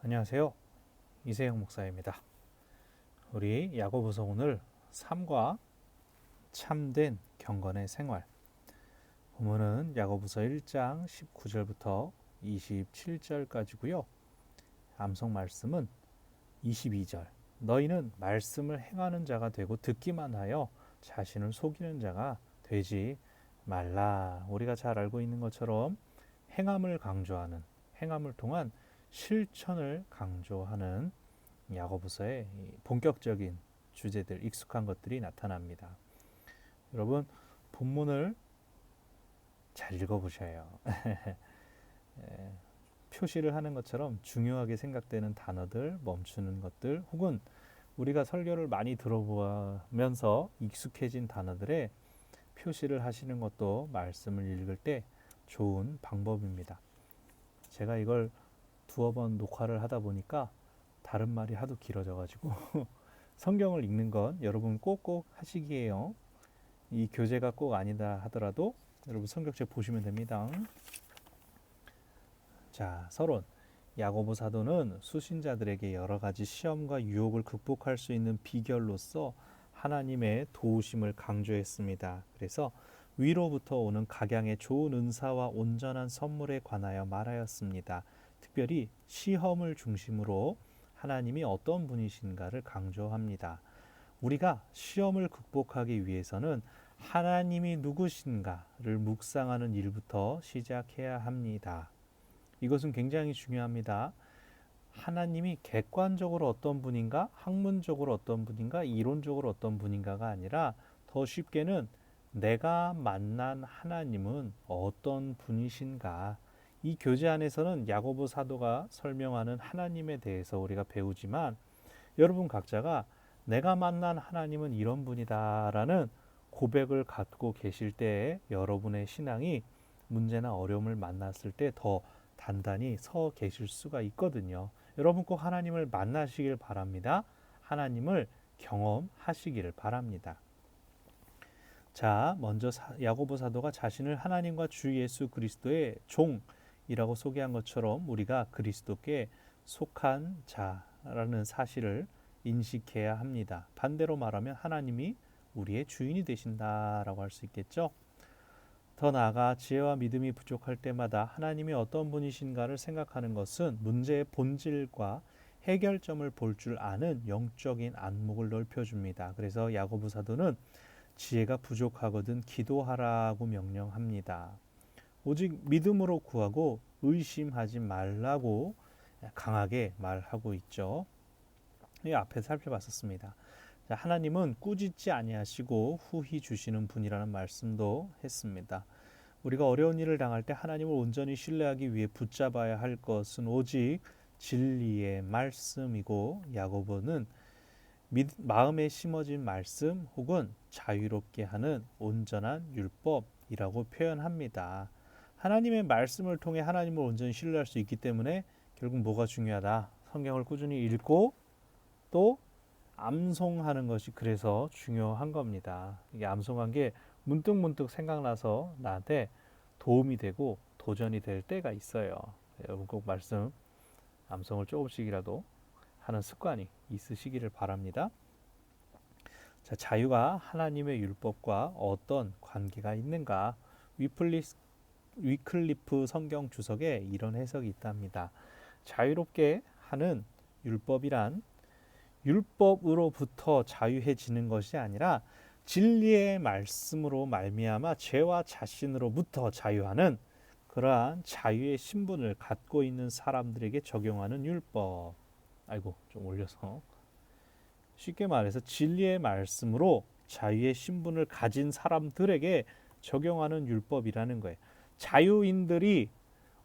안녕하세요. 이세영 목사입니다. 우리 야고보서 오늘 3과 참된 경건의 생활. 본문은 야고보서 1장 19절부터 27절까지고요. 암송 말씀은 22절. 너희는 말씀을 행하는 자가 되고 듣기만 하여 자신을 속이는 자가 되지 말라. 우리가 잘 알고 있는 것처럼 행함을 강조하는, 행함을 통한 실천을 강조하는 야고보서의 본격적인 주제들, 익숙한 것들이 나타납니다. 여러분, 본문을 잘 읽어보셔요. 표시를 하는 것처럼 중요하게 생각되는 단어들, 멈추는 것들, 혹은 우리가 설교를 많이 들어보면서 익숙해진 단어들에 표시를 하시는 것도 말씀을 읽을 때 좋은 방법입니다. 제가 이걸 두어 번 녹화를 하다 보니까 다른 말이 하도 길어져가지고 성경을 읽는 건 여러분 꼭꼭 하시기에요. 이 교재가 꼭 아니다 하더라도 여러분 성경책 보시면 됩니다. 자, 서론. 야고보 사도는 수신자들에게 여러 가지 시험과 유혹을 극복할 수 있는 비결로서 하나님의 도우심을 강조했습니다. 그래서 위로부터 오는 각양의 좋은 은사와 온전한 선물에 관하여 말하였습니다. 특별히 시험을 중심으로 하나님이 어떤 분이신가를 강조합니다. 우리가 시험을 극복하기 위해서는 하나님이 누구신가를 묵상하는 일부터 시작해야 합니다. 이것은 굉장히 중요합니다. 하나님이 객관적으로 어떤 분인가, 학문적으로 어떤 분인가, 이론적으로 어떤 분인가가 아니라 더 쉽게는 내가 만난 하나님은 어떤 분이신가. 이 교재 안에서는 야고보 사도가 설명하는 하나님에 대해서 우리가 배우지만 여러분 각자가 내가 만난 하나님은 이런 분이다라는 고백을 갖고 계실 때에 여러분의 신앙이 문제나 어려움을 만났을 때 더 단단히 서 계실 수가 있거든요. 여러분 꼭 하나님을 만나시길 바랍니다. 하나님을 경험하시기를 바랍니다. 자, 먼저 야고보 사도가 자신을 하나님과 주 예수 그리스도의 종이라고 소개한 것처럼 우리가 그리스도께 속한 자라는 사실을 인식해야 합니다. 반대로 말하면 하나님이 우리의 주인이 되신다라고 할 수 있겠죠. 더 나아가 지혜와 믿음이 부족할 때마다 하나님이 어떤 분이신가를 생각하는 것은 문제의 본질과 해결점을 볼 줄 아는 영적인 안목을 넓혀줍니다. 그래서 야고보 사도는 지혜가 부족하거든 기도하라고 명령합니다. 오직 믿음으로 구하고 의심하지 말라고 강하게 말하고 있죠. 이 앞에 살펴봤었습니다. 하나님은 꾸짖지 아니하시고 후히 주시는 분이라는 말씀도 했습니다. 우리가 어려운 일을 당할 때 하나님을 온전히 신뢰하기 위해 붙잡아야 할 것은 오직 진리의 말씀이고 야고보는 마음에 심어진 말씀 혹은 자유롭게 하는 온전한 율법이라고 표현합니다. 하나님의 말씀을 통해 하나님을 온전히 신뢰할 수 있기 때문에 결국 뭐가 중요하다? 성경을 꾸준히 읽고 또 암송하는 것이 그래서 중요한 겁니다. 이게 암송한 게 문득문득 생각나서 나한테 도움이 되고 도전이 될 때가 있어요. 여러분 꼭 말씀 암송을 조금씩이라도 하는 습관이 있으시기를 바랍니다. 자, 자유가 하나님의 율법과 어떤 관계가 있는가? 위클리프 성경 주석에 이런 해석이 있답니다. 자유롭게 하는 율법이란 율법으로부터 자유해지는 것이 아니라 진리의 말씀으로 말미암아 죄와 자신으로부터 자유하는 그러한 자유의 신분을 갖고 있는 사람들에게 적용하는 율법. 아이고 좀 올려서 쉽게 말해서 진리의 말씀으로 자유의 신분을 가진 사람들에게 적용하는 율법이라는 거예요. 자유인들이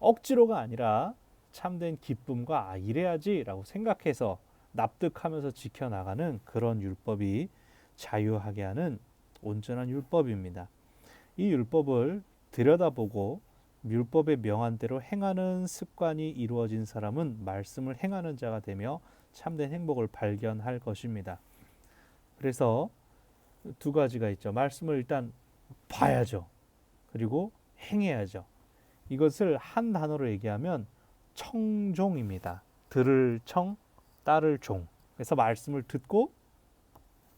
억지로가 아니라 참된 기쁨과 이래야지라고 생각해서 납득하면서 지켜나가는 그런 율법이 자유하게 하는 온전한 율법입니다. 이 율법을 들여다보고 율법의 명한대로 행하는 습관이 이루어진 사람은 말씀을 행하는 자가 되며 참된 행복을 발견할 것입니다. 그래서 두 가지가 있죠. 말씀을 일단 봐야죠. 그리고 행해야죠. 이것을 한 단어로 얘기하면 청종입니다. 들을 청, 따를 종. 그래서 말씀을 듣고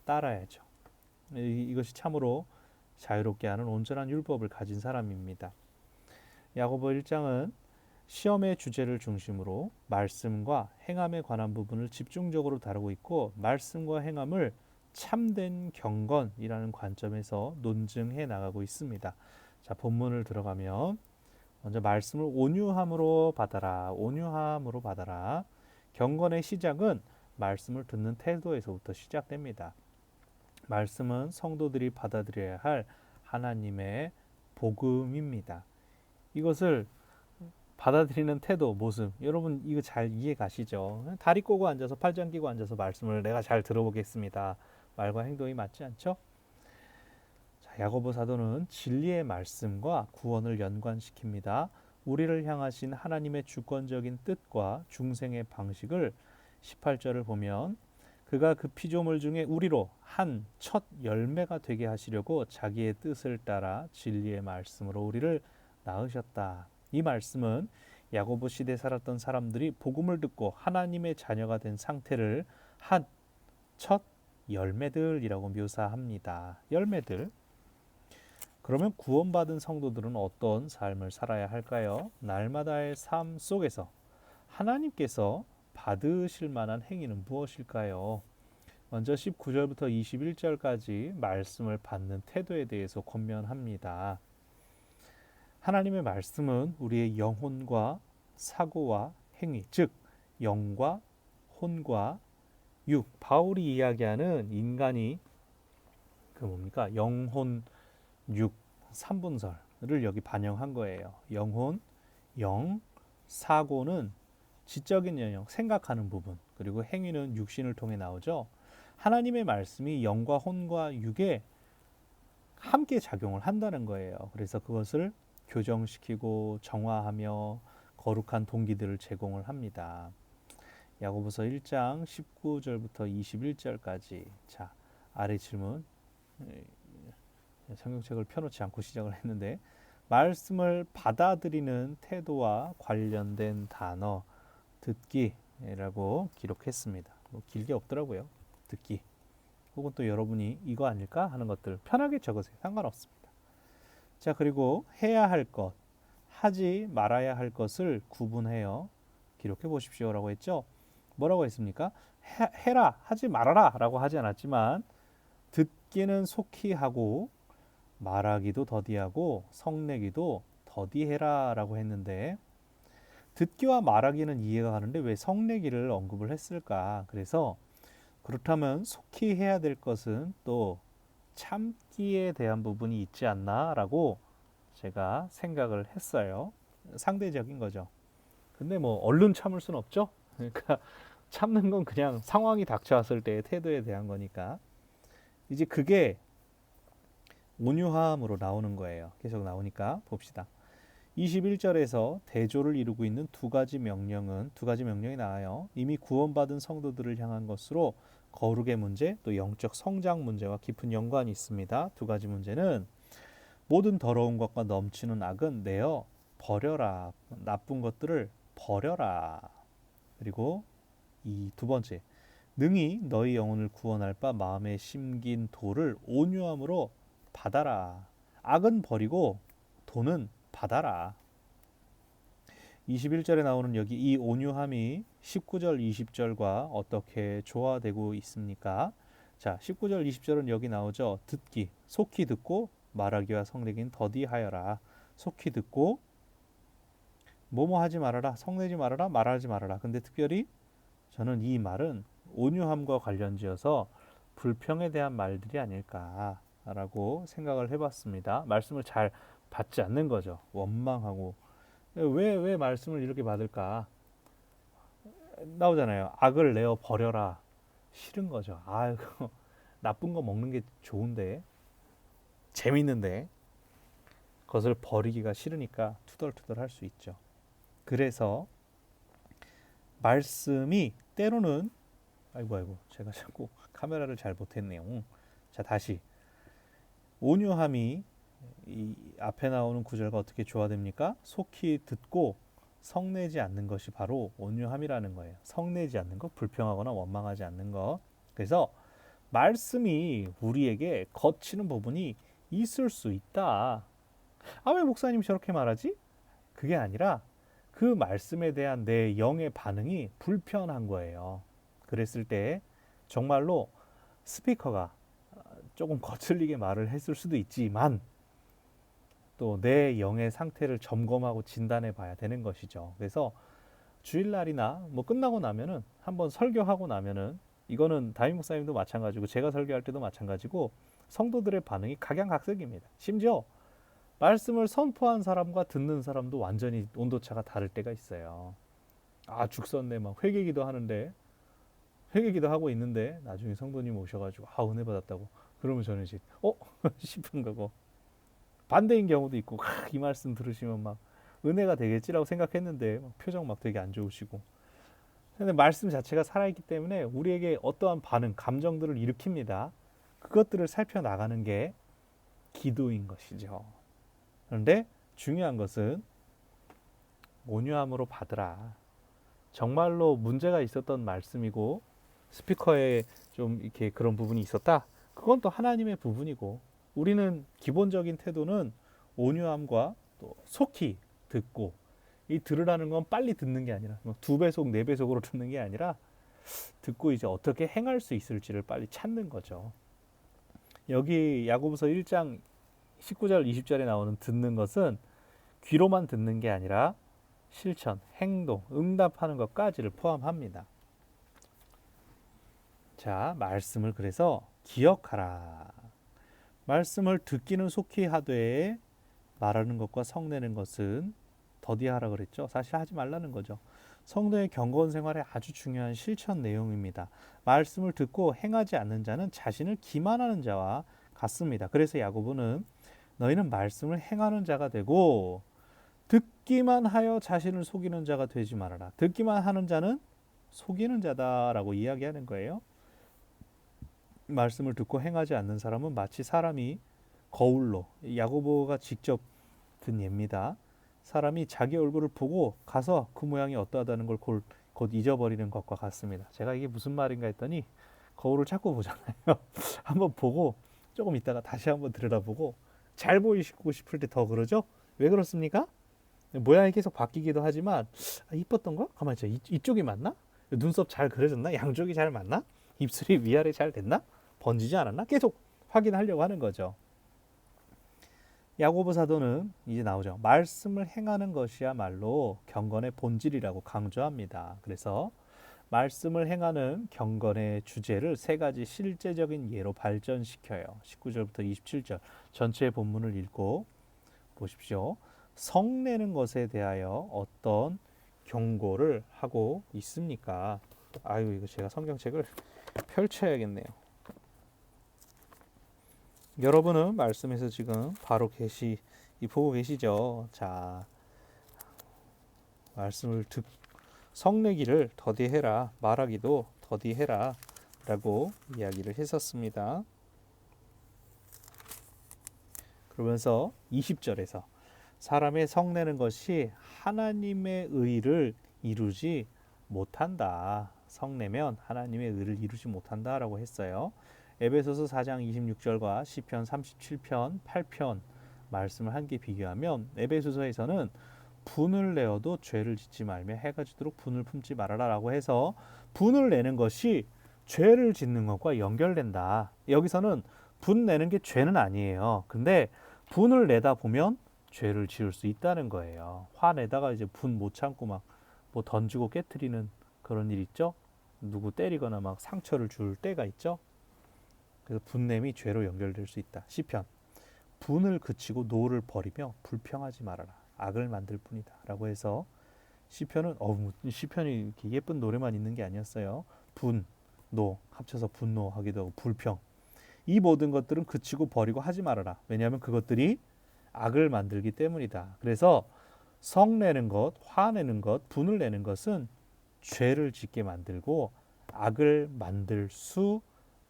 따라야죠. 이것이 참으로 자유롭게 하는 온전한 율법을 가진 사람입니다. 야고보 1장은 시험의 주제를 중심으로 말씀과 행함에 관한 부분을 집중적으로 다루고 있고, 말씀과 행함을 참된 경건이라는 관점에서 논증해 나가고 있습니다. 자, 본문을 들어가면 먼저 말씀을 온유함으로 받아라. 온유함으로 받아라. 경건의 시작은 말씀을 듣는 태도에서부터 시작됩니다. 말씀은 성도들이 받아들여야 할 하나님의 복음입니다. 이것을 받아들이는 태도, 모습, 여러분 이거 잘 이해 가시죠? 다리 꼬고 앉아서 팔짱 끼고 앉아서 말씀을 내가 잘 들어보겠습니다. 말과 행동이 맞지 않죠? 자, 야고보 사도는 진리의 말씀과 구원을 연관시킵니다. 우리를 향하신 하나님의 주권적인 뜻과 중생의 방식을 18절을 보면 그가 그 피조물 중에 우리로 한 첫 열매가 되게 하시려고 자기의 뜻을 따라 진리의 말씀으로 우리를 낳으셨다. 이 말씀은 야고보 시대에 살았던 사람들이 복음을 듣고 하나님의 자녀가 된 상태를 한 첫 열매들이라고 묘사합니다. 열매들. 그러면 구원받은 성도들은 어떤 삶을 살아야 할까요? 날마다의 삶 속에서 하나님께서 받으실 만한 행위는 무엇일까요? 먼저 19절부터 21절까지 말씀을 받는 태도에 대해서 권면합니다. 하나님의 말씀은 우리의 영혼과 사고와 행위, 즉 영과 혼과 육, 바울이 이야기하는 인간이 그 뭡니까? 영혼, 육, 삼분설을 여기 반영한 거예요. 영혼, 영, 사고는 지적인 영역, 생각하는 부분, 그리고 행위는 육신을 통해 나오죠. 하나님의 말씀이 영과 혼과 육에 함께 작용을 한다는 거예요. 그래서 그것을 교정시키고 정화하며 거룩한 동기들을 제공을 합니다. 야고보서 1장 19절부터 21절까지. 자, 아래 질문. 성경책을 펴놓지 않고 시작을 했는데, 말씀을 받아들이는 태도와 관련된 단어 듣기라고 기록했습니다. 뭐 길게 없더라고요. 듣기. 혹은 또 여러분이 이거 아닐까 하는 것들 편하게 적으세요. 상관없습니다. 자, 그리고 해야 할 것, 하지 말아야 할 것을 구분해요. 기록해 보십시오라고 했죠. 뭐라고 했습니까? 해라, 하지 말아라 라고 하지 않았지만 듣기는 속히 하고 말하기도 더디하고 성내기도 더디해라 라고 했는데, 듣기와 말하기는 이해가 가는데 왜 성내기를 언급을 했을까? 그래서 그렇다면 속히 해야 될 것은 또 참기에 대한 부분이 있지 않나 라고 제가 생각을 했어요. 상대적인 거죠. 근데 뭐 얼른 참을 수는 없죠. 그러니까 참는 건 그냥 상황이 닥쳐왔을 때의 태도에 대한 거니까. 이제 그게 온유함으로 나오는 거예요. 계속 나오니까 봅시다. 21절에서 대조를 이루고 있는 두 가지 명령이 나와요. 이미 구원받은 성도들을 향한 것으로 거룩의 문제, 또 영적 성장 문제와 깊은 연관이 있습니다. 두 가지 문제는 모든 더러운 것과 넘치는 악은 내어 버려라. 나쁜 것들을 버려라. 그리고 이 두 번째, 능히 너희 영혼을 구원할 바 마음에 심긴 도를 온유함으로 받아라. 악은 버리고 도는 받아라. 21절에 나오는 여기 이 온유함이 19절, 20절과 어떻게 조화되고 있습니까? 자, 19절, 20절은 여기 나오죠. 듣기, 속히 듣고 말하기와 성내기는 더디하여라. 속히 듣고 뭐뭐 하지 말아라, 성내지 말아라, 말하지 말아라. 근데 특별히 저는 이 말은 온유함과 관련지어서 불평에 대한 말들이 아닐까라고 생각을 해봤습니다. 말씀을 잘 받지 않는 거죠. 원망하고 왜 말씀을 이렇게 받을까? 나오잖아요. 악을 내어 버려라. 싫은 거죠. 아이고, 나쁜 거 먹는 게 좋은데, 재밌는데, 그것을 버리기가 싫으니까 투덜투덜 할 수 있죠. 그래서 말씀이 때로는 아이고 제가 자꾸 카메라를 잘 못했네요. 자, 다시 온유함이 이 앞에 나오는 구절과 어떻게 조화됩니까? 속히 듣고 성내지 않는 것이 바로 온유함이라는 거예요. 성내지 않는 것, 불평하거나 원망하지 않는 것. 그래서 말씀이 우리에게 거치는 부분이 있을 수 있다. 아, 왜 목사님 저렇게 말하지? 그게 아니라 그 말씀에 대한 내 영의 반응이 불편한 거예요. 그랬을 때 정말로 스피커가 조금 거슬리게 말을 했을 수도 있지만 또 내 영의 상태를 점검하고 진단해 봐야 되는 것이죠. 그래서 주일날이나 뭐 끝나고 나면은 한번 설교하고 나면은 이거는 담임 목사님도 마찬가지고 제가 설교할 때도 마찬가지고 성도들의 반응이 각양각색입니다. 심지어 말씀을 선포한 사람과 듣는 사람도 완전히 온도차가 다를 때가 있어요. 아, 죽었네 막 회개기도 하는데 회개기도 하고 있는데 나중에 성도님 오셔가지고 아, 은혜 받았다고 그러면 저는 이제 싶은 거고, 반대인 경우도 있고 이 말씀 들으시면 막 은혜가 되겠지라고 생각했는데 막 표정 막 되게 안 좋으시고. 근데 말씀 자체가 살아있기 때문에 우리에게 어떠한 반응, 감정들을 일으킵니다. 그것들을 살펴나가는 게 기도인 것이죠. 그런데 중요한 것은 온유함으로 받으라. 정말로 문제가 있었던 말씀이고 스피커에 좀 이렇게 그런 부분이 있었다. 그건 또 하나님의 부분이고 우리는 기본적인 태도는 온유함과 또 속히 듣고, 이 들으라는 건 빨리 듣는 게 아니라 두 배속, 네 배속으로 듣는 게 아니라 듣고 이제 어떻게 행할 수 있을지를 빨리 찾는 거죠. 여기 야고보서 1장 19절 20절에 나오는 듣는 것은 귀로만 듣는 게 아니라 실천, 행동, 응답하는 것까지를 포함합니다. 자, 말씀을 그래서 기억하라. 말씀을 듣기는 속히 하되 말하는 것과 성내는 것은 더디하라 그랬죠. 사실 하지 말라는 거죠. 성도의 경건 생활에 아주 중요한 실천 내용입니다. 말씀을 듣고 행하지 않는 자는 자신을 기만하는 자와 같습니다. 그래서 야고보는 너희는 말씀을 행하는 자가 되고 듣기만 하여 자신을 속이는 자가 되지 말아라. 듣기만 하는 자는 속이는 자다라고 이야기하는 거예요. 말씀을 듣고 행하지 않는 사람은 마치 사람이 거울로, 야고보가 직접 든 예입니다. 사람이 자기 얼굴을 보고 가서 그 모양이 어떠하다는 걸 곧 잊어버리는 것과 같습니다. 제가 이게 무슨 말인가 했더니 거울을 자꾸 보잖아요. 한번 보고 조금 있다가 다시 한번 들여다보고 잘 보이고 싶을 때 더 그러죠. 왜 그렇습니까? 모양이 계속 바뀌기도 하지만 이뻤던 거? 가만히 있자. 이쪽이 맞나? 눈썹 잘 그려졌나? 양쪽이 잘 맞나? 입술이 위아래 잘 됐나? 번지지 않았나? 계속 확인하려고 하는 거죠. 야고보 사도는 이제 나오죠. 말씀을 행하는 것이야말로 경건의 본질이라고 강조합니다. 그래서 말씀을 행하는 경건의 주제를 세 가지 실제적인 예로 발전시켜요. 19절부터 27절 전체 본문을 읽고 보십시오. 성내는 것에 대하여 어떤 경고를 하고 있습니까? 아유, 이거 제가 성경책을 펼쳐야겠네요. 여러분은 말씀에서 지금 바로 보고 계시죠? 자, 말씀을 성내기를 더디해라, 말하기도 더디해라 라고 이야기를 했었습니다. 그러면서 20절에서 사람의 성내는 것이 하나님의 의를 이루지 못한다. 성내면 하나님의 의를 이루지 못한다라고 했어요. 에베소서 4장 26절과 시편 37편 8편 말씀을 함께 비교하면 에베소서에서는 분을 내어도 죄를 짓지 말며 해가 지도록 분을 품지 말아라라고 해서 분을 내는 것이 죄를 짓는 것과 연결된다. 여기서는 분 내는 게 죄는 아니에요. 근데 분을 내다 보면 죄를 지을 수 있다는 거예요. 화내다가 이제 분 못 참고 막 뭐 던지고 깨트리는 그런 일 있죠. 누구 때리거나 막 상처를 줄 때가 있죠. 그래서 분냄이 죄로 연결될 수 있다. 시편 분을 그치고 노를 버리며 불평하지 말아라. 악을 만들 뿐이다. 라고 해서 시편은 시편이 이렇게 예쁜 노래만 있는 게 아니었어요. 분, 노 합쳐서 분노하기도 하고 불평. 이 모든 것들은 그치고 버리고 하지 말아라. 왜냐하면 그것들이 악을 만들기 때문이다. 그래서 성내는 것, 화내는 것, 분을 내는 것은 죄를 짓게 만들고 악을 만들 수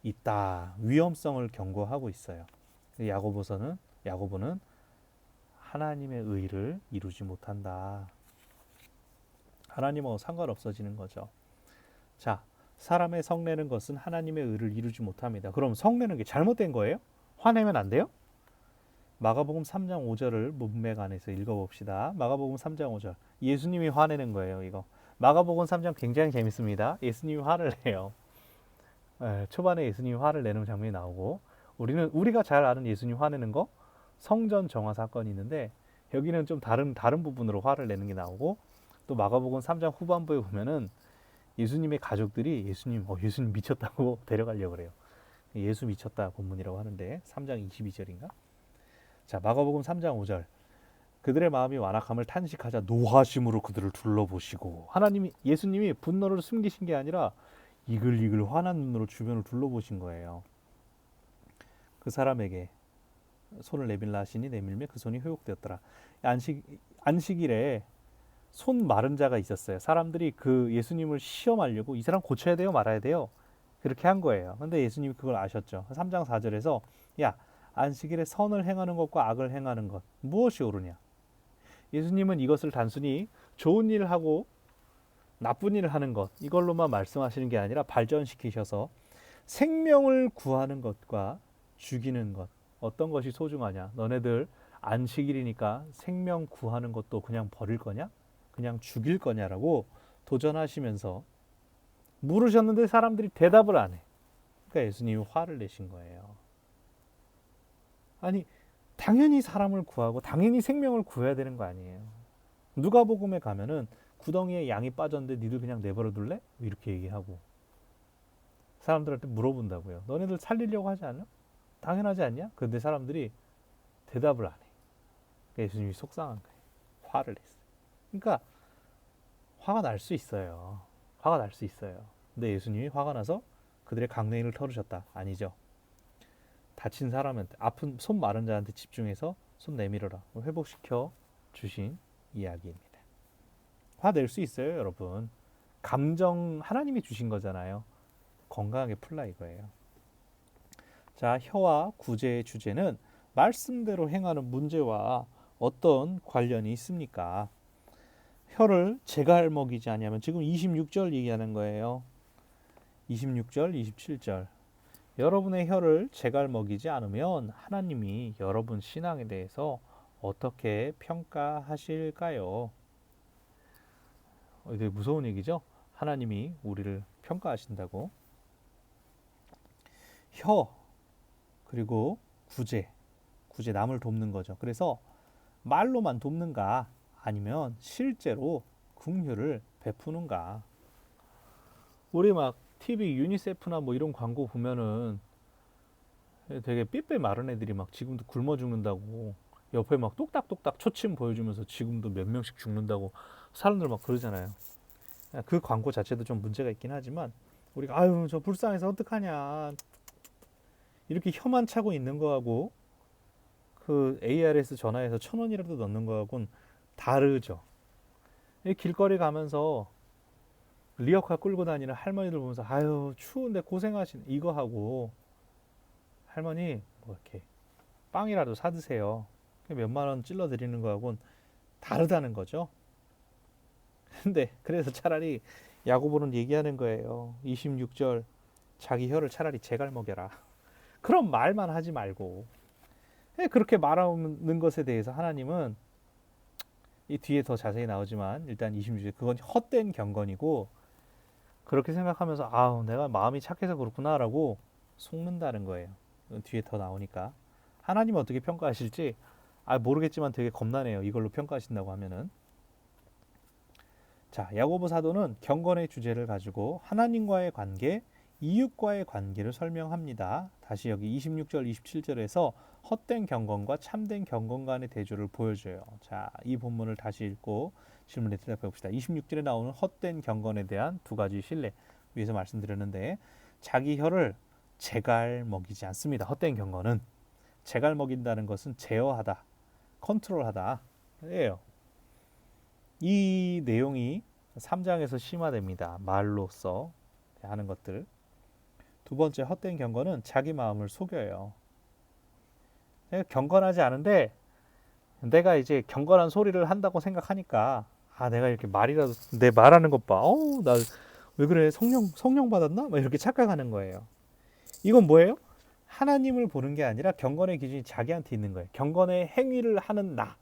있다. 위험성을 경고하고 있어요. 야고보는 하나님의 의를 이루지 못한다. 하나님하고 상관없어지는 거죠. 자, 사람의 성내는 것은 하나님의 의를 이루지 못합니다. 그럼 성내는 게 잘못된 거예요? 화내면 안 돼요? 마가복음 3장 5절을 문맥 안에서 읽어봅시다. 마가복음 3장 5절. 예수님이 화내는 거예요, 이거. 마가복음 3장 굉장히 재밌습니다. 예수님이 화를 내요. 초반에 예수님이 화를 내는 장면이 나오고, 우리가 잘 아는 예수님 화내는 거 성전 정화 사건이 있는데, 여기는 좀 다른 부분으로 화를 내는 게 나오고, 또 마가복음 3장 후반부에 보면은 예수님의 가족들이 예수님 미쳤다고 데려가려고 그래요. 예수 미쳤다 본문이라고 하는데 3장 22절인가? 자, 마가복음 3장 5절. 그들의 마음이 완악함을 탄식하자 노하심으로 그들을 둘러보시고, 예수님이 분노를 숨기신 게 아니라 이글이글 환한 눈으로 주변을 둘러보신 거예요. 그 사람에게 손을 내밀라 하시니 내밀매 그 손이 회복되었더라. 안식일에 손 마른 자가 있었어요. 사람들이 그 예수님을 시험하려고 이 사람 고쳐야 돼요, 말아야 돼요? 그렇게 한 거예요. 근데 예수님이 그걸 아셨죠. 3장 4절에서 야, 안식일에 선을 행하는 것과 악을 행하는 것 무엇이 옳으냐? 예수님은 이것을 단순히 좋은 일을 하고 나쁜 일을 하는 것 이걸로만 말씀하시는 게 아니라 발전시키셔서 생명을 구하는 것과 죽이는 것 어떤 것이 소중하냐? 너네들 안식일이니까 생명 구하는 것도 그냥 버릴 거냐? 그냥 죽일 거냐라고 도전하시면서 물으셨는데 사람들이 대답을 안 해. 그러니까 예수님이 화를 내신 거예요. 아니, 당연히 사람을 구하고 당연히 생명을 구해야 되는 거 아니에요. 누가복음에 가면은 구덩이에 양이 빠졌는데 니들 그냥 내버려 둘래? 이렇게 얘기하고 사람들한테 물어본다고요. 너네들 살리려고 하지 않아? 당연하지 않냐? 근데 사람들이 대답을 안 해. 그러니까 예수님이 속상한 거예요. 화를 냈어요. 그러니까 화가 날 수 있어요. 화가 날 수 있어요. 근데 예수님이 화가 나서 그들의 강냉이를 털으셨다. 아니죠. 다친 사람한테 아픈 손 마른 자한테 집중해서 손 내밀어라. 회복시켜 주신 이야기입니다. 화 낼 수 있어요, 여러분. 감정 하나님이 주신 거잖아요. 건강하게 풀라 이거예요. 자, 혀와 구제의 주제는 말씀대로 행하는 문제와 어떤 관련이 있습니까? 혀를 제갈 먹이지 아니하면 지금 26절 얘기하는 거예요. 26절, 27절. 여러분의 혀를 제갈 먹이지 않으면 하나님이 여러분 신앙에 대해서 어떻게 평가하실까요? 되게 무서운 얘기죠? 하나님이 우리를 평가하신다고. 혀, 그리고 구제 남을 돕는 거죠. 그래서 말로만 돕는가 아니면 실제로 긍휼을 베푸는가. 우리 막 TV 유니세프나 뭐 이런 광고 보면은 되게 삐빼 마른 애들이 막 지금도 굶어 죽는다고 옆에 막 똑딱똑딱 초침 보여주면서 지금도 몇 명씩 죽는다고 사람들 막 그러잖아요. 그 광고 자체도 좀 문제가 있긴 하지만 우리가 아유 저 불쌍해서 어떡하냐 이렇게 혀만 차고 있는 거하고 그 ARS 전화해서 1,000원이라도 넣는 거하고는 다르죠. 길거리 가면서 리어카 끌고 다니는 할머니들 보면서 아유 추운데 고생하시네 이거 하고 할머니 뭐 이렇게 빵이라도 사드세요. 몇만 원 찔러 드리는 거하고는 다르다는 거죠. 근데 그래서 차라리 야고보는 얘기하는 거예요. 26절 자기 혀를 차라리 제갈 먹여라. 그런 말만 하지 말고 그렇게 말하는 것에 대해서 하나님은 이 뒤에 더 자세히 나오지만 일단 26절 그건 헛된 경건이고 그렇게 생각하면서 아우 내가 마음이 착해서 그렇구나라고 속는다는 거예요. 뒤에 더 나오니까 하나님은 어떻게 평가하실지 모르겠지만 되게 겁나네요. 이걸로 평가하신다고 하면은. 자, 야고보 사도는 경건의 주제를 가지고 하나님과의 관계, 이웃과의 관계를 설명합니다. 다시 여기 26절, 27절에서 헛된 경건과 참된 경건 간의 대조를 보여줘요. 자, 이 본문을 다시 읽고 질문에 대답해 봅시다. 26절에 나오는 헛된 경건에 대한 두 가지 신뢰 위에서 말씀드렸는데 자기 혀를 제갈 먹이지 않습니다. 헛된 경건은 제갈 먹인다는 것은 제어하다, 컨트롤하다 예요. 이 내용이 3장에서 심화됩니다. 말로써 하는 것들. 두 번째 헛된 경건은 자기 마음을 속여요. 내가 경건하지 않은데 내가 이제 경건한 소리를 한다고 생각하니까 내가 이렇게 말이라도 내 말하는 것 봐. 나 왜 그래? 성령 받았나? 막 이렇게 착각하는 거예요. 이건 뭐예요? 하나님을 보는 게 아니라 경건의 기준이 자기한테 있는 거예요. 경건의 행위를 하는 나,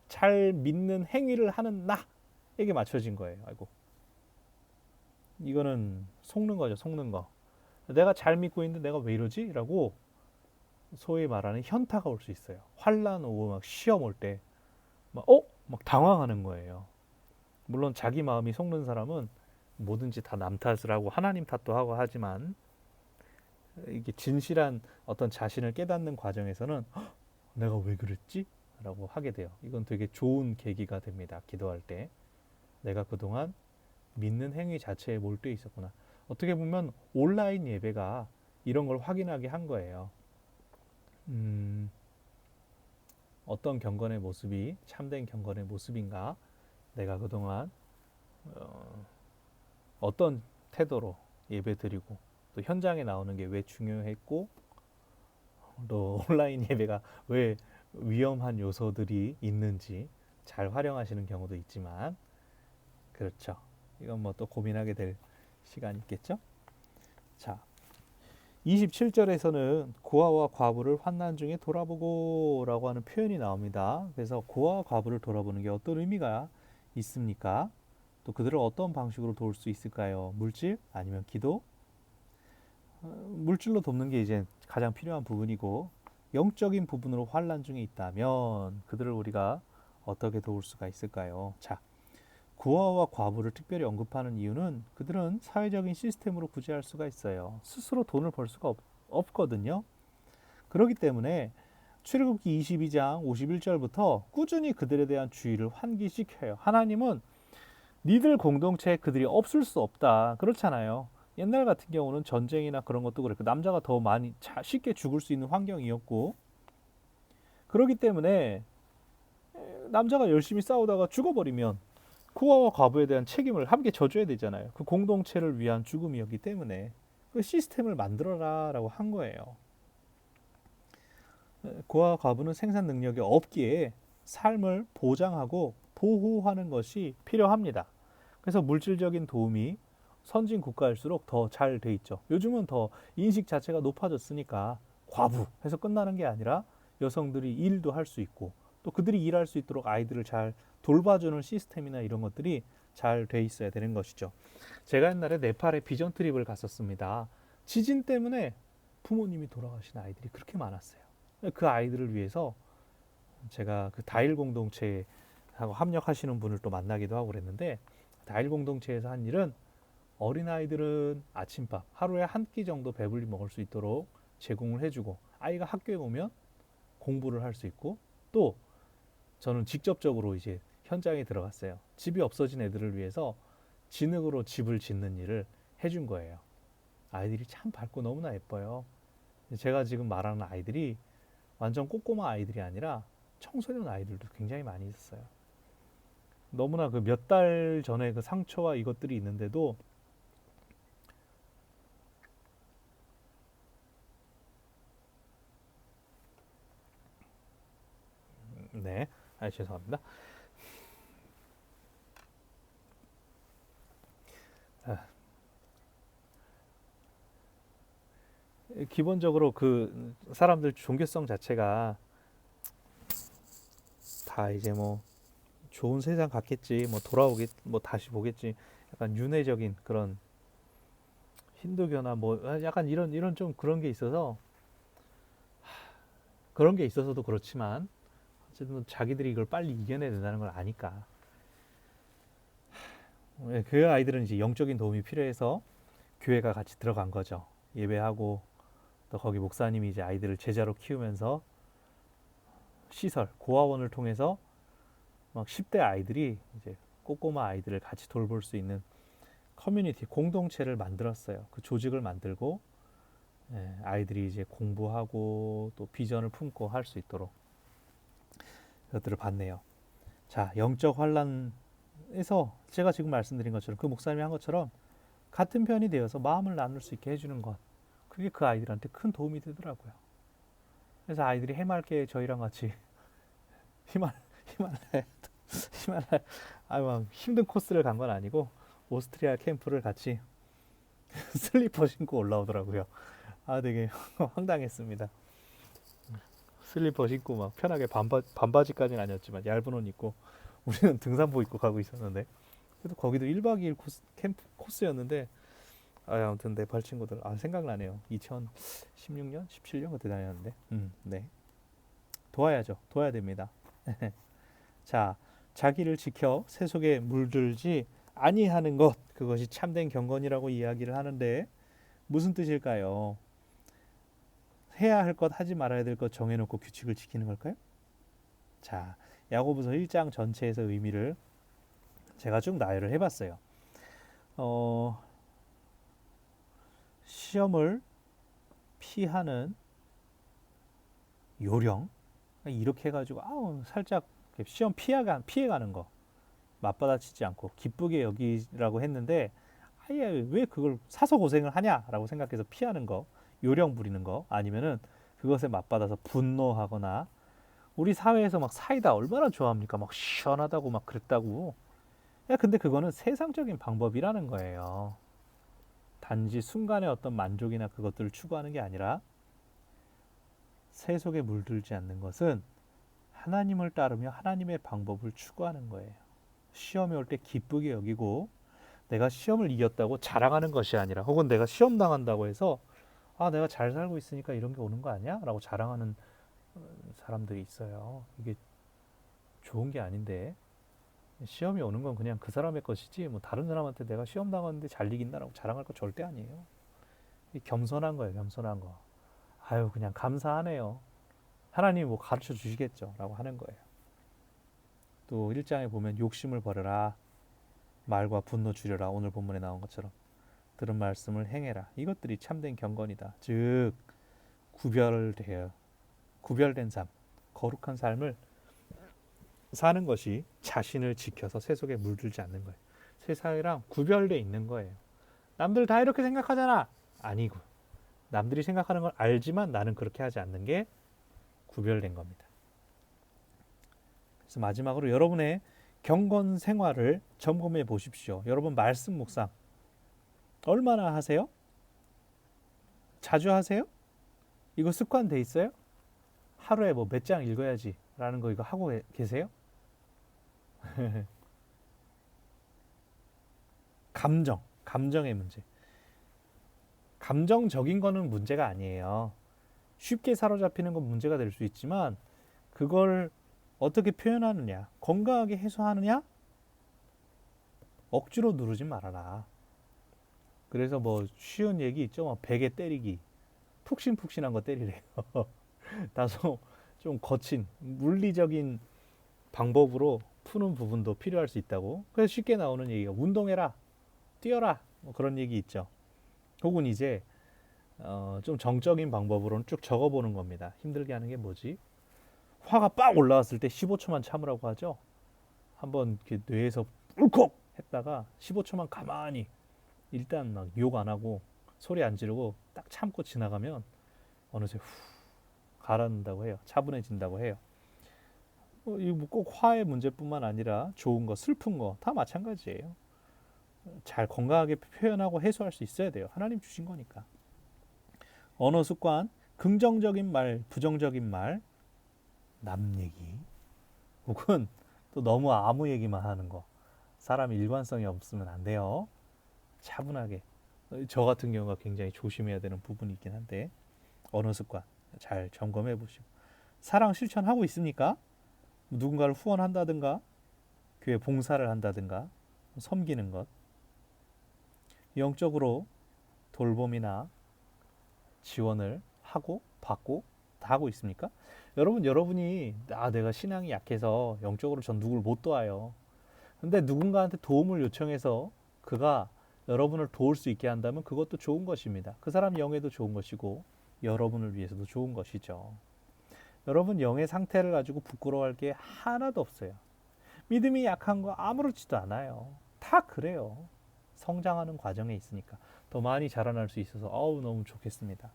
잘 믿는 행위를 하는 나에게 맞춰진 거예요. 아이고, 이거는 속는 거죠, 속는 거. 내가 잘 믿고 있는데 내가 왜 이러지? 라고 소위 말하는 현타가 올 수 있어요. 환란 오고 막 시험 올 때 막 당황하는 거예요. 물론 자기 마음이 속는 사람은 뭐든지 다 남 탓을 하고 하나님 탓도 하고 하지만 이게 진실한 어떤 자신을 깨닫는 과정에서는 내가 왜 그랬지? 라고 하게 돼요. 이건 되게 좋은 계기가 됩니다. 기도할 때. 내가 그동안 믿는 행위 자체에 몰두해 있었구나. 어떻게 보면 온라인 예배가 이런 걸 확인하게 한 거예요. 어떤 경건의 모습이 참된 경건의 모습인가? 내가 그동안 어떤 태도로 예배 드리고 또 현장에 나오는 게 왜 중요했고 또 온라인 예배가 왜 위험한 요소들이 있는지 잘 활용하시는 경우도 있지만 그렇죠. 이건 뭐 또 고민하게 될 시간이 있겠죠. 자, 27절에서는 고아와 과부를 환난 중에 돌아보고 라고 하는 표현이 나옵니다. 그래서 고아와 과부를 돌아보는 게 어떤 의미가 있습니까? 또 그들을 어떤 방식으로 도울 수 있을까요? 물질 아니면 기도? 물질로 돕는 게 이제 가장 필요한 부분이고 영적인 부분으로 환난 중에 있다면 그들을 우리가 어떻게 도울 수가 있을까요? 자, 고아와 과부를 특별히 언급하는 이유는 그들은 사회적인 시스템으로 구제할 수가 있어요. 스스로 돈을 벌 수가 없거든요. 그렇기 때문에 출애굽기 22장 51절부터 꾸준히 그들에 대한 주의를 환기시켜요. 하나님은 니들 공동체에 그들이 없을 수 없다. 그렇잖아요. 옛날 같은 경우는 전쟁이나 그런 것도 그랬고 남자가 더 많이 쉽게 죽을 수 있는 환경이었고 그렇기 때문에 남자가 열심히 싸우다가 죽어버리면 고아와 과부에 대한 책임을 함께 져줘야 되잖아요. 그 공동체를 위한 죽음이었기 때문에 그 시스템을 만들어라 라고 한 거예요. 고아와 과부는 생산 능력이 없기에 삶을 보장하고 보호하는 것이 필요합니다. 그래서 물질적인 도움이 선진 국가일수록 더 잘 돼 있죠. 요즘은 더 인식 자체가 높아졌으니까 과부 해서 끝나는 게 아니라 여성들이 일도 할 수 있고 또 그들이 일할 수 있도록 아이들을 잘 돌봐주는 시스템이나 이런 것들이 잘 돼 있어야 되는 것이죠. 제가 옛날에 네팔에 비전 트립을 갔었습니다. 지진 때문에 부모님이 돌아가신 아이들이 그렇게 많았어요. 그 아이들을 위해서 제가 그 다일 공동체하고 협력하시는 분을 또 만나기도 하고 그랬는데 다일 공동체에서 한 일은 어린아이들은 아침밥 하루에 한 끼 정도 배불리 먹을 수 있도록 제공을 해주고 아이가 학교에 오면 공부를 할 수 있고 또 저는 직접적으로 이제 현장에 들어갔어요. 집이 없어진 애들을 위해서 진흙으로 집을 짓는 일을 해준 거예요. 아이들이 참 밝고 너무나 예뻐요. 제가 지금 말하는 아이들이 완전 꼬꼬마 아이들이 아니라 청소년 아이들도 굉장히 많이 있었어요. 너무나 그 몇 달 전에 그 상처와 이것들이 있는데도 네, 죄송합니다. 기본적으로 그 사람들 종교성 자체가 다 이제 뭐 좋은 세상 같겠지, 뭐 돌아오겠, 뭐 다시 보겠지, 약간 윤회적인 그런 힌두교나 뭐 약간 이런 좀 그런 게 있어서 그런 게 있어서도 그렇지만 어쨌든 자기들이 이걸 빨리 이겨내야 된다는 걸 아니까 그 아이들은 이제 영적인 도움이 필요해서 교회가 같이 들어간 거죠. 예배하고 또 거기 목사님이 이제 아이들을 제자로 키우면서 시설 고아원을 통해서 막 10대 아이들이 이제 꼬꼬마 아이들을 같이 돌볼 수 있는 커뮤니티 공동체를 만들었어요. 그 조직을 만들고 아이들이 이제 공부하고 또 비전을 품고 할 수 있도록 그것들을 봤네요. 자, 영적 환란에서 제가 지금 말씀드린 것처럼 그 목사님이 한 것처럼 같은 편이 되어서 마음을 나눌 수 있게 해주는 것, 그게 그 아이들한테 큰 도움이 되더라고요. 그래서 아이들이 해맑게 저희랑 같이 히말라야 히말라야 막 힘든 코스를 간 건 아니고 오스트리아 캠프를 같이 슬리퍼 신고 올라오더라고요. 되게 황당했습니다. 슬리퍼 신고 막 편하게 반바지까지는 아니었지만 얇은 옷 입고 우리는 등산복 입고 가고 있었는데 그래도 거기도 1박 2일 캠프 코스였는데 아무튼 네팔 친구들 생각나네요. 2016년, 17년 그때 다녔는데 네. 도와야죠. 도와야 됩니다. 자, 자기를 지켜 세속에 물들지 아니하는 것 그것이 참된 경건이라고 이야기를 하는데 무슨 뜻일까요? 해야 할 것 하지 말아야 될 것 정해놓고 규칙을 지키는 걸까요? 자, 야고보서 1장 전체에서 의미를 제가 쭉 나열을 해봤어요. 시험을 피하는 요령 이렇게 해가지고 살짝 시험 피해가는 거 맞받아치지 않고 기쁘게 여기라고 했는데 아예 왜 그걸 사서 고생을 하냐라고 생각해서 피하는 거 요령 부리는 거 아니면은 그것에 맞받아서 분노하거나 우리 사회에서 막 사이다 얼마나 좋아합니까? 막 시원하다고 막 그랬다고. 근데 그거는 세상적인 방법이라는 거예요. 단지 순간의 어떤 만족이나 그것들을 추구하는 게 아니라 세속에 물들지 않는 것은 하나님을 따르며 하나님의 방법을 추구하는 거예요. 시험이 올 때 기쁘게 여기고 내가 시험을 이겼다고 자랑하는 것이 아니라 혹은 내가 시험 당한다고 해서 내가 잘 살고 있으니까 이런 게 오는 거 아니야? 라고 자랑하는 사람들이 있어요. 이게 좋은 게 아닌데 시험이 오는 건 그냥 그 사람의 것이지 뭐 다른 사람한테 내가 시험 당했는데 잘 이긴다라고 자랑할 거 절대 아니에요. 겸손한 거예요. 겸손한 거. 그냥 감사하네요. 하나님 뭐 가르쳐 주시겠죠 라고 하는 거예요. 또 1장에 보면 욕심을 버려라 말과 분노 줄여라 오늘 본문에 나온 것처럼 들은 말씀을 행해라 이것들이 참된 경건이다. 즉 구별된 삶 거룩한 삶을 사는 것이 자신을 지켜서 세속에 물들지 않는 거예요. 세상이랑 구별돼 있는 거예요. 남들 다 이렇게 생각하잖아. 아니고 남들이 생각하는 걸 알지만 나는 그렇게 하지 않는 게 구별된 겁니다. 그래서 마지막으로 여러분의 경건 생활을 점검해 보십시오. 여러분 말씀 묵상 얼마나 하세요? 자주 하세요? 이거 습관돼 있어요? 하루에 뭐 몇 장 읽어야지 라는 거 이거 하고 계세요? 감정의 문제. 감정적인 거는 문제가 아니에요. 쉽게 사로잡히는 건 문제가 될 수 있지만 그걸 어떻게 표현하느냐, 건강하게 해소하느냐, 억지로 누르지 말아라. 그래서 뭐 쉬운 얘기 있죠. 뭐 베개 때리기, 푹신푹신한 거 때리래요. 다소 좀 거친 물리적인 방법으로 푸는 부분도 필요할 수 있다고. 그래서 쉽게 나오는 얘기가 운동해라, 뛰어라, 뭐 그런 얘기 있죠. 혹은 이제 좀 정적인 방법으로는 쭉 적어보는 겁니다. 힘들게 하는 게 뭐지? 화가 빡 올라왔을 때 15초만 참으라고 하죠. 한번 이렇게 뇌에서 울컥 했다가 15초만 가만히 일단 막 욕 안 하고 소리 안 지르고 딱 참고 지나가면 어느새 후 가라앉는다고 해요. 차분해진다고 해요. 이거 꼭 화의 문제뿐만 아니라 좋은 거, 슬픈 거 다 마찬가지예요. 잘 건강하게 표현하고 해소할 수 있어야 돼요. 하나님 주신 거니까. 언어 습관, 긍정적인 말, 부정적인 말, 남 얘기, 혹은 또 너무 아무 얘기만 하는 거. 사람이 일관성이 없으면 안 돼요. 차분하게. 저 같은 경우가 굉장히 조심해야 되는 부분이 있긴 한데 언어 습관 잘 점검해 보시고 사랑 실천하고 있습니까? 누군가를 후원한다든가 교회 봉사를 한다든가 섬기는 것 영적으로 돌봄이나 지원을 하고 받고 다 하고 있습니까? 여러분이 내가 신앙이 약해서 영적으로 전 누구를 못 도와요. 근데 누군가한테 도움을 요청해서 그가 여러분을 도울 수 있게 한다면 그것도 좋은 것입니다. 그 사람 영에도 좋은 것이고 여러분을 위해서도 좋은 것이죠. 여러분 영의 상태를 가지고 부끄러워할 게 하나도 없어요. 믿음이 약한 거 아무렇지도 않아요. 다 그래요. 성장하는 과정에 있으니까 더 많이 자라날 수 있어서 너무 좋겠습니다.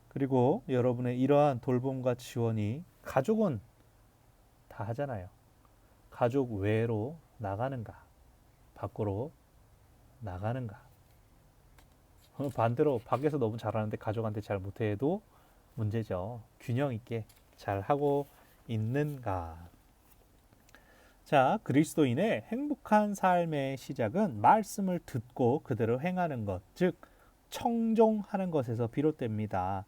그리고 여러분의 이러한 돌봄과 지원이 가족은 다 하잖아요. 가족 외로 나가는가, 밖으로 나가는가. 반대로 밖에서 너무 잘하는데 가족한테 잘 못해도 문제죠. 균형 있게 잘 하고 있는가. 자, 그리스도인의 행복한 삶의 시작은 말씀을 듣고 그대로 행하는 것, 즉 청종하는 것에서 비롯됩니다.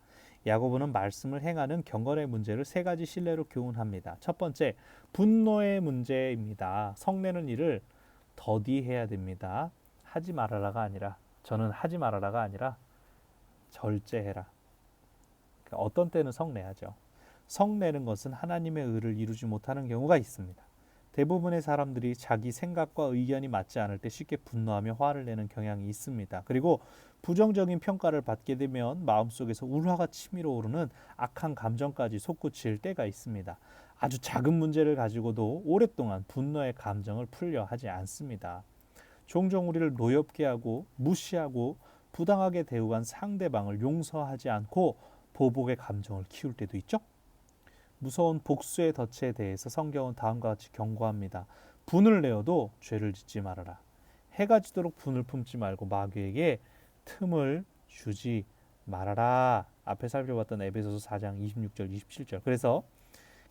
야고보는 말씀을 행하는 경건의 문제를 세 가지 실내로 교훈합니다. 첫 번째, 분노의 문제입니다. 성내는 일을 더디해야 됩니다. 하지 말아라가 아니라, 저는 하지 말아라가 아니라 절제해라. 그러니까 어떤 때는 성내야죠. 성내는 것은 하나님의 의를 이루지 못하는 경우가 있습니다. 대부분의 사람들이 자기 생각과 의견이 맞지 않을 때 쉽게 분노하며 화를 내는 경향이 있습니다. 그리고 부정적인 평가를 받게 되면 마음속에서 울화가 치밀어 오르는 악한 감정까지 솟구칠 때가 있습니다. 아주 작은 문제를 가지고도 오랫동안 분노의 감정을 풀려 하지 않습니다. 종종 우리를 노엽게 하고 무시하고 부당하게 대우한 상대방을 용서하지 않고 보복의 감정을 키울 때도 있죠. 무서운 복수의 덫에 대해서 성경은 다음과 같이 경고합니다. 분을 내어도 죄를 짓지 말아라. 해가 지도록 분을 품지 말고 마귀에게 틈을 주지 말아라. 앞에 살펴봤던 에베소서 4장 26절 27절. 그래서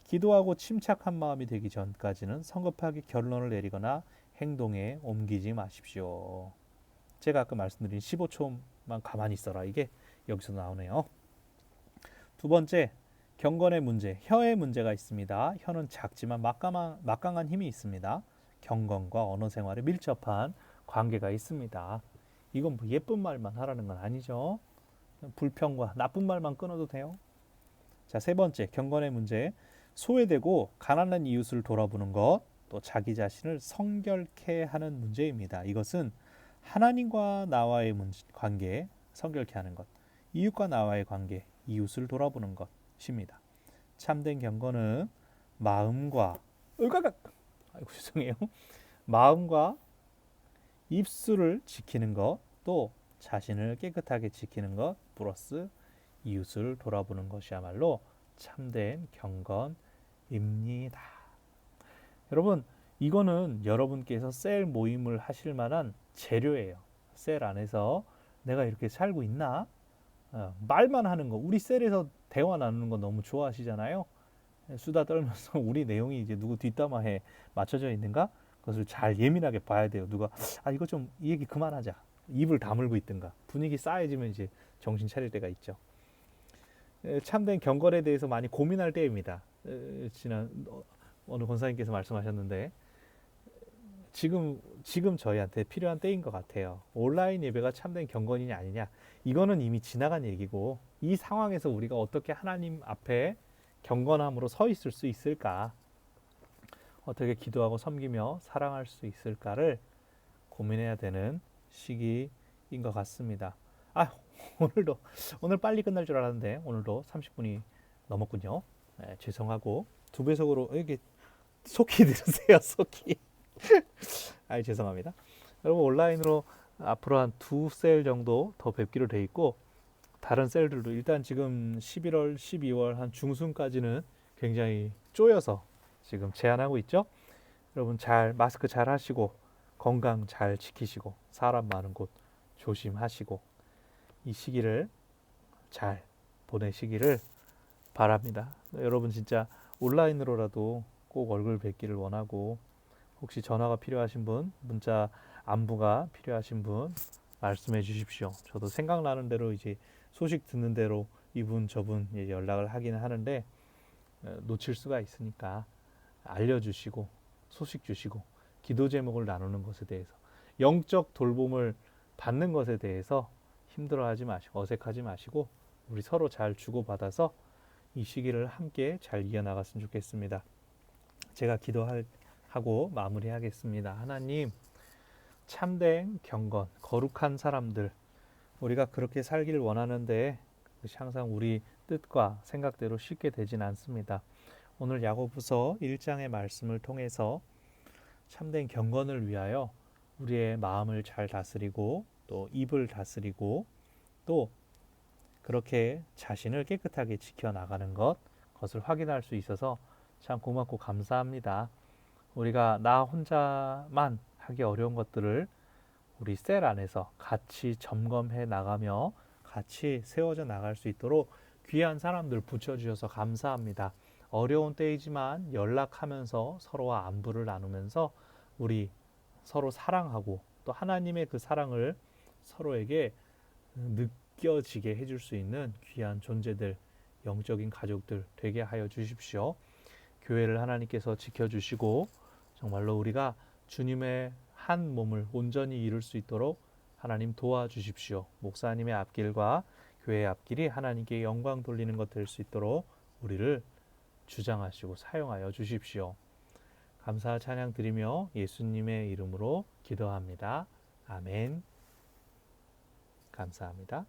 기도하고 침착한 마음이 되기 전까지는 성급하게 결론을 내리거나 행동에 옮기지 마십시오. 제가 아까 말씀드린 15초만 가만히 있어라. 이게 여기서 나오네요. 두 번째, 경건의 문제, 혀의 문제가 있습니다. 혀는 작지만 막강한 힘이 있습니다. 경건과 언어 생활에 밀접한 관계가 있습니다. 이건 뭐 예쁜 말만 하라는 건 아니죠. 불평과 나쁜 말만 끊어도 돼요. 자, 세 번째, 경건의 문제, 소외되고 가난한 이웃을 돌아보는 것, 또 자기 자신을 성결케 하는 문제입니다. 이것은 하나님과 나와의 관계, 성결케 하는 것, 이웃과 나와의 관계, 이웃을 돌아보는 것입니다. 참된 경건은 마음과 아이고 죄송해요. 마음과 입술을 지키는 것, 또 자신을 깨끗하게 지키는 것, 플러스 이웃을 돌아보는 것이야말로 참된 경건입니다. 여러분, 이거는 여러분께서 셀 모임을 하실 만한 재료예요. 셀 안에서 내가 이렇게 살고 있나? 말만 하는 거. 우리 셀에서 대화 나누는 거 너무 좋아하시잖아요. 수다 떨면서 우리 내용이 이제 누구 뒷담화에 맞춰져 있는가? 그것을 잘 예민하게 봐야 돼요. 누가 이거 좀 이 얘기 그만하자. 입을 다물고 있든가. 분위기 싸해지면 이제 정신 차릴 때가 있죠. 참된 경건에 대해서 많이 고민할 때입니다. 지난 어느 권사님께서 말씀하셨는데 지금 저희한테 필요한 때인 것 같아요. 온라인 예배가 참된 경건이냐 아니냐, 이거는 이미 지나간 얘기고, 이 상황에서 우리가 어떻게 하나님 앞에 경건함으로 서 있을 수 있을까, 어떻게 기도하고 섬기며 사랑할 수 있을까를 고민해야 되는 시기인 것 같습니다. 오늘 빨리 끝날 줄 알았는데 오늘도 30분이 넘었군요. 네, 죄송하고 두 배속으로 이렇게 속히 들으세요. 속히. 죄송합니다. 여러분, 온라인으로 앞으로 한 두 셀 정도 더 뵙기로 돼 있고, 다른 셀들도 일단 지금 11월, 12월 한 중순까지는 굉장히 쪼여서 지금 제한하고 있죠. 여러분 잘 마스크 잘 하시고 건강 잘 지키시고 사람 많은 곳 조심하시고 이 시기를 잘 보내시기를 바랍니다. 여러분 진짜 온라인으로라도 꼭 얼굴 뵙기를 원하고, 혹시 전화가 필요하신 분, 문자 안부가 필요하신 분 말씀해 주십시오. 저도 생각나는 대로 이제 소식 듣는 대로 이분 저분 연락을 하기는 하는데 놓칠 수가 있으니까 알려주시고 소식 주시고 기도 제목을 나누는 것에 대해서, 영적 돌봄을 받는 것에 대해서 힘들어하지 마시고 어색하지 마시고 우리 서로 잘 주고받아서 이 시기를 함께 잘 이겨나갔으면 좋겠습니다. 제가 기도하고 마무리하겠습니다. 하나님, 참된 경건, 거룩한 사람들, 우리가 그렇게 살기를 원하는데 그것이 항상 우리 뜻과 생각대로 쉽게 되진 않습니다. 오늘 야고보서 1장의 말씀을 통해서 참된 경건을 위하여 우리의 마음을 잘 다스리고 또 입을 다스리고 또 그렇게 자신을 깨끗하게 지켜나가는 것을 확인할 수 있어서 참 고맙고 감사합니다. 우리가 나 혼자만 하기 어려운 것들을 우리 셀 안에서 같이 점검해 나가며 같이 세워져 나갈 수 있도록 귀한 사람들 붙여주셔서 감사합니다. 어려운 때이지만 연락하면서 서로와 안부를 나누면서 우리 서로 사랑하고 또 하나님의 그 사랑을 서로에게 느껴지게 해줄 수 있는 귀한 존재들, 영적인 가족들 되게 하여 주십시오. 교회를 하나님께서 지켜주시고 정말로 우리가 주님의 한 몸을 온전히 이룰 수 있도록 하나님 도와주십시오. 목사님의 앞길과 교회의 앞길이 하나님께 영광 돌리는 것 될 수 있도록 우리를 주장하시고 사용하여 주십시오. 감사 찬양 드리며 예수님의 이름으로 기도합니다. 아멘. 감사합니다.